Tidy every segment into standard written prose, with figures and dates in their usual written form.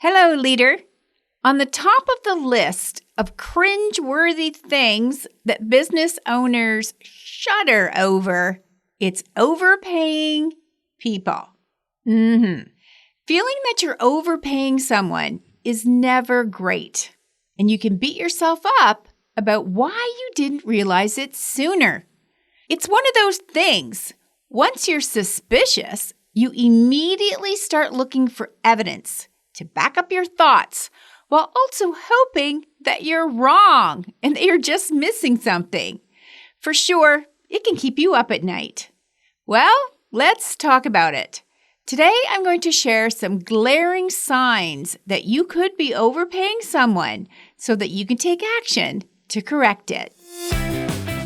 Hello, leader. On the top of the list of cringe-worthy things that business owners shudder over, it's overpaying people. Feeling that you're overpaying someone is never great, and you can beat yourself up about why you didn't realize it sooner. It's one of those things. Once you're suspicious, you immediately start looking for evidence to back up your thoughts while also hoping that you're wrong and that you're just missing something. For sure, it can keep you up at night. Well, let's talk about it. Today, I'm going to share some glaring signs that you could be overpaying someone so that you can take action to correct it.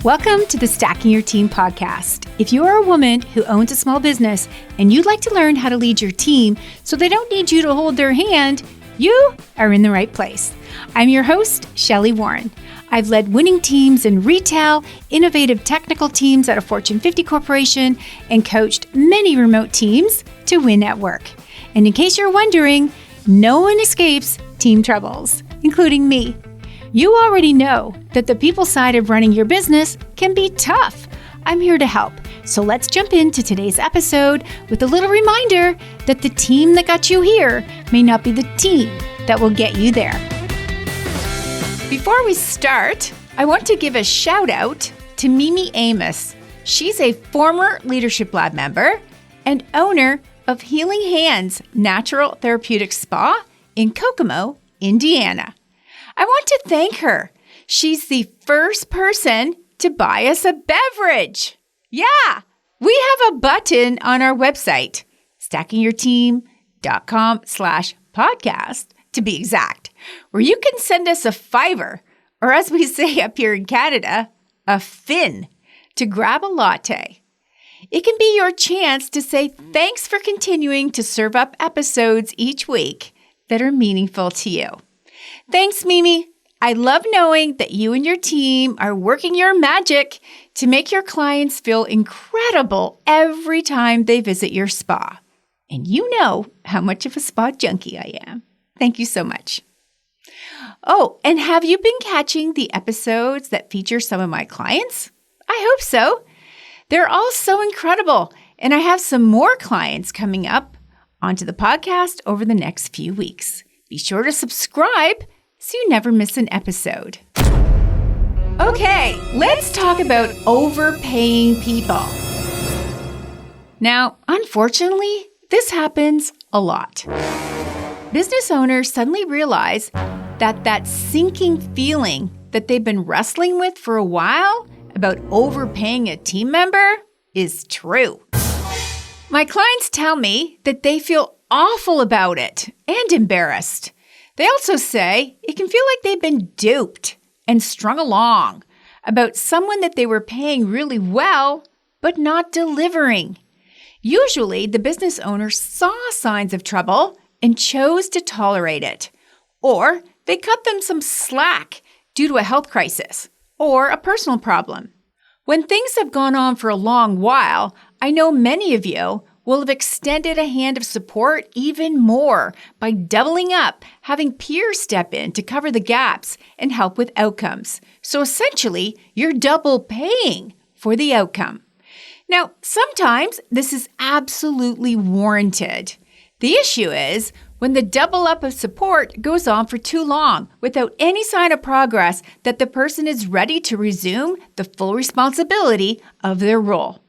Welcome to the Stacking Your Team podcast. If you are a woman who owns a small business and you'd like to learn how to lead your team so they don't need you to hold their hand, you are in the right place. I'm your host, Shelli Warren. I've led winning teams in retail, innovative technical teams at a Fortune 50 corporation, and coached many remote teams to win at work. And in case you're wondering, no one escapes team troubles, including me. You already know that the people side of running your business can be tough. I'm here to help. So let's jump into today's episode with a little reminder that the team that got you here may not be the team that will get you there. Before we start, I want to give a shout out to Mimi Amos. She's a former Leadership Lab member and owner of Healing Hands Natural Therapeutic Spa in Kokomo, Indiana. I want to thank her. She's the first person to buy us a beverage. Yeah, we have a button on our website, stackingyourteam.com/podcast to be exact, where you can send us a $5, or as we say up here in Canada, a fin, to grab a latte. It can be your chance to say thanks for continuing to serve up episodes each week that are meaningful to you. Thanks, Mimi. I love knowing that you and your team are working your magic to make your clients feel incredible every time they visit your spa. And you know how much of a spa junkie I am. Thank you so much. Oh, and have you been catching the episodes that feature some of my clients? I hope so. They're all so incredible, and I have some more clients coming up onto the podcast over the next few weeks. Be sure to subscribe so you never miss an episode. Okay, let's talk about overpaying people. Now, unfortunately, this happens a lot. Business owners suddenly realize that sinking feeling that they've been wrestling with for a while about overpaying a team member is true. My clients tell me that they feel awful about it and embarrassed. They also say it can feel like they've been duped and strung along about someone that they were paying really well, but not delivering. Usually, the business owner saw signs of trouble and chose to tolerate it, or they cut them some slack due to a health crisis or a personal problem. When things have gone on for a long while, I know many of you will have extended a hand of support even more by doubling up, having peers step in to cover the gaps and help with outcomes. So essentially, you're double paying for the outcome. Now, sometimes this is absolutely warranted. The issue is when the double up of support goes on for too long without any sign of progress that the person is ready to resume the full responsibility of their role.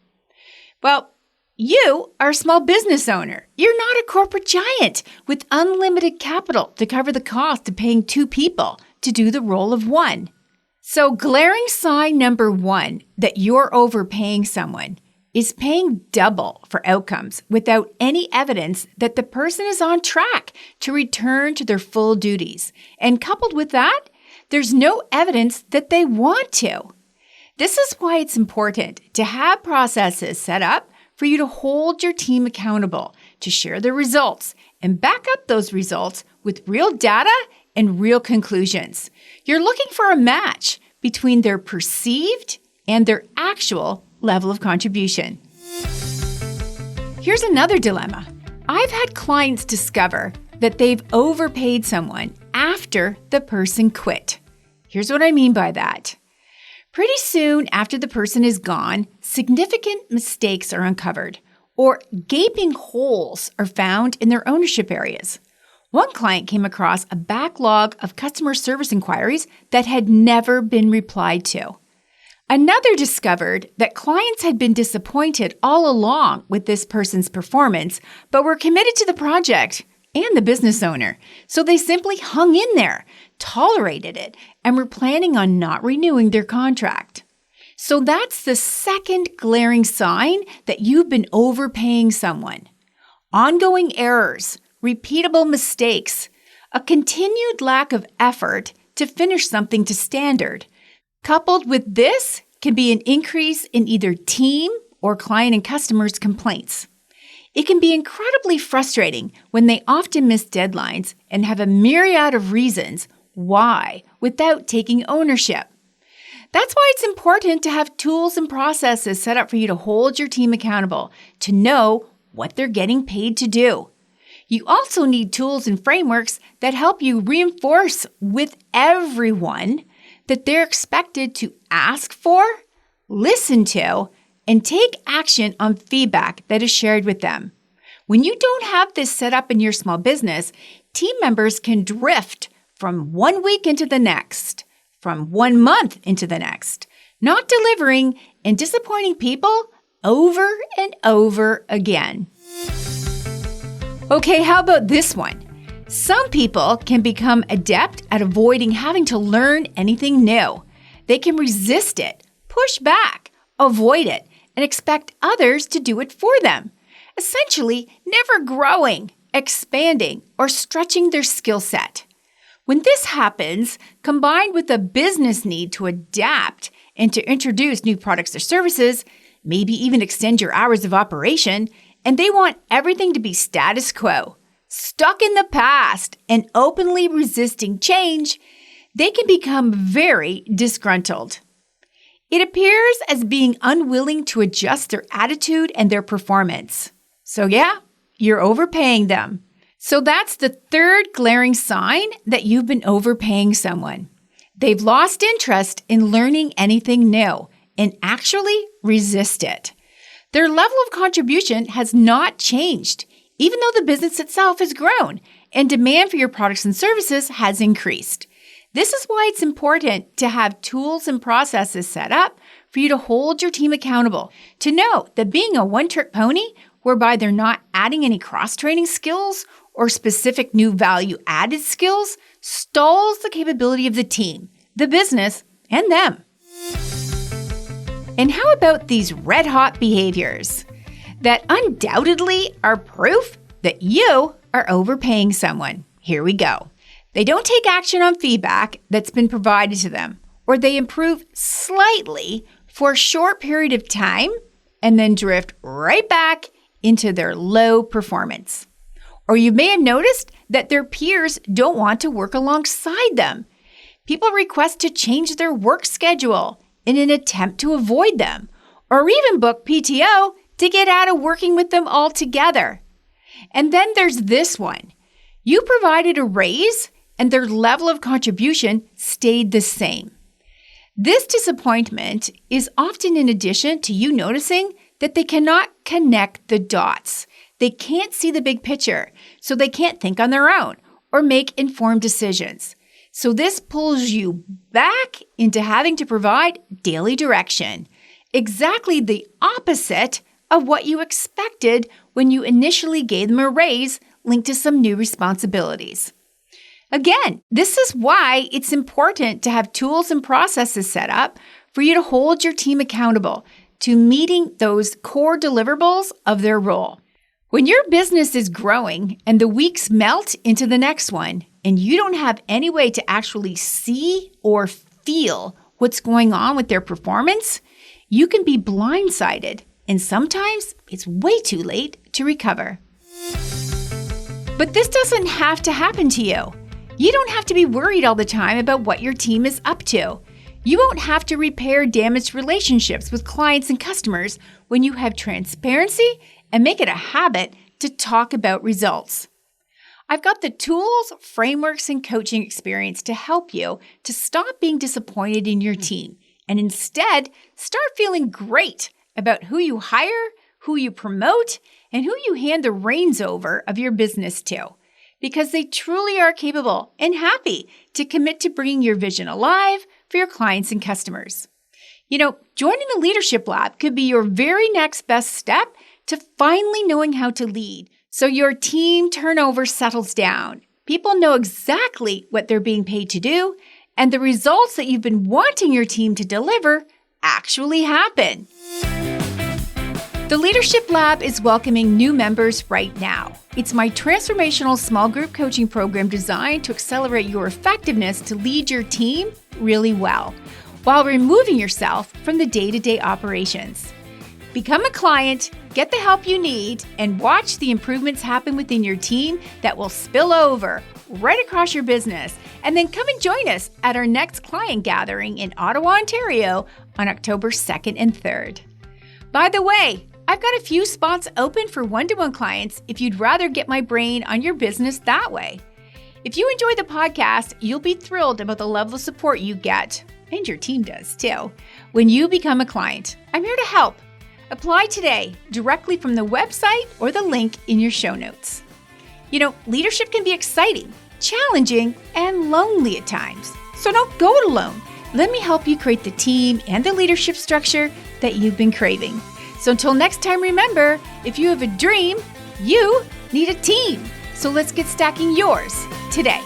Well, you are a small business owner. You're not a corporate giant with unlimited capital to cover the cost of paying two people to do the role of one. So glaring sign number one that you're overpaying someone is paying double for outcomes without any evidence that the person is on track to return to their full duties. And coupled with that, there's no evidence that they want to. This is why it's important to have processes set up for you to hold your team accountable, to share the results, and back up those results with real data and real conclusions. You're looking for a match between their perceived and their actual level of contribution. Here's another dilemma. I've had clients discover that they've overpaid someone after the person quit. Here's what I mean by that. Pretty soon after the person is gone, significant mistakes are uncovered, or gaping holes are found in their ownership areas. One client came across a backlog of customer service inquiries that had never been replied to. Another discovered that clients had been disappointed all along with this person's performance, but were committed to the project and the business owner. So they simply hung in there, tolerated it, and were planning on not renewing their contract. So that's the second glaring sign that you've been overpaying someone. Ongoing errors, repeatable mistakes, a continued lack of effort to finish something to standard. Coupled with this can be an increase in either team or client and customers' complaints. It can be incredibly frustrating when they often miss deadlines and have a myriad of reasons why without taking ownership. That's why it's important to have tools and processes set up for you to hold your team accountable, to know what they're getting paid to do. You also need tools and frameworks that help you reinforce with everyone that they're expected to ask for, listen to, and take action on feedback that is shared with them. When you don't have this set up in your small business, team members can drift from 1 week into the next, from 1 month into the next, not delivering and disappointing people over and over again. Okay, how about this one? Some people can become adept at avoiding having to learn anything new. They can resist it, push back, avoid it, and expect others to do it for them. Essentially, never growing, expanding, or stretching their skill set. When this happens, combined with a business need to adapt and to introduce new products or services, maybe even extend your hours of operation, and they want everything to be status quo, stuck in the past, and openly resisting change, they can become very disgruntled. It appears as being unwilling to adjust their attitude and their performance. So yeah, you're overpaying them. So that's the third glaring sign that you've been overpaying someone. They've lost interest in learning anything new and actually resist it. Their level of contribution has not changed, even though the business itself has grown and demand for your products and services has increased. This is why it's important to have tools and processes set up for you to hold your team accountable, to know that being a one-trick pony, whereby they're not adding any cross-training skills or specific new value-added skills, stalls the capability of the team, the business, and them. And how about these red-hot behaviors that undoubtedly are proof that you are overpaying someone? Here we go. They don't take action on feedback that's been provided to them, or they improve slightly for a short period of time and then drift right back into their low performance. Or you may have noticed that their peers don't want to work alongside them. People request to change their work schedule in an attempt to avoid them, or even book PTO to get out of working with them altogether. And then there's this one. You provided a raise and their level of contribution stayed the same. This disappointment is often in addition to you noticing that they cannot connect the dots. They can't see the big picture, so they can't think on their own or make informed decisions. So this pulls you back into having to provide daily direction, exactly the opposite of what you expected when you initially gave them a raise linked to some new responsibilities. Again, this is why it's important to have tools and processes set up for you to hold your team accountable to meeting those core deliverables of their role. When your business is growing and the weeks melt into the next one, and you don't have any way to actually see or feel what's going on with their performance, you can be blindsided, and sometimes it's way too late to recover. But this doesn't have to happen to you. You don't have to be worried all the time about what your team is up to. You won't have to repair damaged relationships with clients and customers when you have transparency and make it a habit to talk about results. I've got the tools, frameworks, and coaching experience to help you to stop being disappointed in your team and instead start feeling great about who you hire, who you promote, and who you hand the reins over of your business to, because they truly are capable and happy to commit to bringing your vision alive for your clients and customers. Joining the Leadership Lab could be your very next best step to finally knowing how to lead so your team turnover settles down. People know exactly what they're being paid to do, and the results that you've been wanting your team to deliver actually happen. The Leadership Lab is welcoming new members right now. It's my transformational small group coaching program designed to accelerate your effectiveness to lead your team really well, while removing yourself from the day-to-day operations. Become a client, get the help you need, and watch the improvements happen within your team that will spill over right across your business. And then come and join us at our next client gathering in Ottawa, Ontario on October 2nd and 3rd. By the way, I've got a few spots open for one-to-one clients if you'd rather get my brain on your business that way. If you enjoy the podcast, you'll be thrilled about the level of support you get, and your team does too, when you become a client. I'm here to help. Apply today directly from the website or the link in your show notes. Leadership can be exciting, challenging, and lonely at times. So don't go it alone. Let me help you create the team and the leadership structure that you've been craving. So until next time, remember, if you have a dream, you need a team. So let's get stacking yours today.